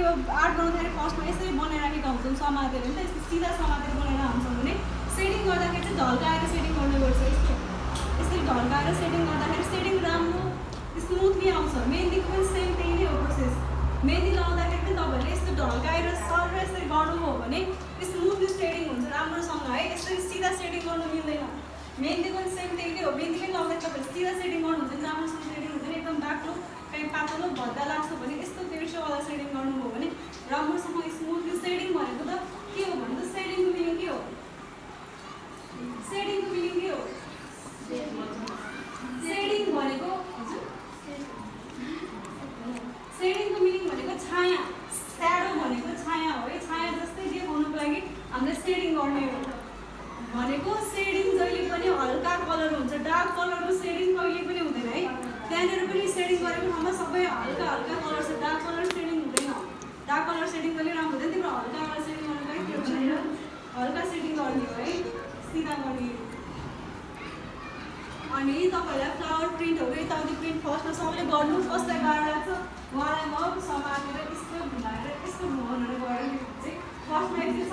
यो आर्ट बनाउँदाखेरि फर्स्टमा यसरी बनाइराखेका हुन्छौँ समातेर नि त, यस्तो सिधा समातेर बनाएर हाल्छौँ भने सेडिङ गर्दाखेरि चाहिँ ढल्काएर सेडिङ गर्नुपर्छ। यस्तो यसरी ढल्काएर सेडिङ गर्दाखेरि सेडिङ राम्रो स्मुथली आउँछ। मेहन्दीको पनि सेम त्यही नै हो प्रोसेस। मेहन्दी लाउँदाखेरि पनि तपाईँहरूले यस्तो ढल्काएर सर यसरी गर्नुभयो भने स्मुथली सेडिङ हुन्छ राम्रोसँग है। यसरी सिधा सेडिङ गर्नु मिल्दैन। मेहन्दीको पनि सेम त्यही नै हो। मेहन्दी पनि लाउँदाखेरि तपाईँहरूले सिधा सेडिङ गर्नुहुन्छ भने राम्रोसँग सेडिङ हुँदैन, एकदम बाक्लो कहीँ पातलो भद्दा लाग्छ भने यस्तो तेर्सोवाला सेडिङ गर्नुभयो भने राम्रोसँग स्मुथली सेडिङ भनेको त के हो भने त सेडिङको मिनिङ के हो? सेडिङको मिनिङ के हो? सेडिङ भनेको सेडिङको मिनिङ भनेको छाया, स्याडो भनेको छाया हो है। छाया जस्तै देखाउनुको लागि हामीले सेडिङ गर्ने हो भनेको। सेडिङ जहिले पनि हल्का कलर हुन्छ, डार्क कलरको सेडिङ कहिले पनि हुँदैन है। त्यहाँनिर पनि सेडिङ गरेको ठाउँमा सबै हल्का हल्का कलर छ, डार्क कलर सेडिङ हुँदैन। डार्क कलर सेडिङ गर्ने राम्रो हुँदैन, तिम्रो हल्का कलर सेडिङ गर्नुको लागि त्यो छैन, हल्का सेडिङ गर्ने हो है, सिधा गर्ने। अनि तपाईँहरूलाई फ्लावर प्रिन्टहरू यताउति प्रिन्ट फर्स्टमा सबैले गर्नु कसलाई गाह्रो लाग्छ उहाँलाई म समातेर यस्तो घुमाएर यस्तो घुमाउनु गरेर चाहिँ फर्स्टमा एकछिन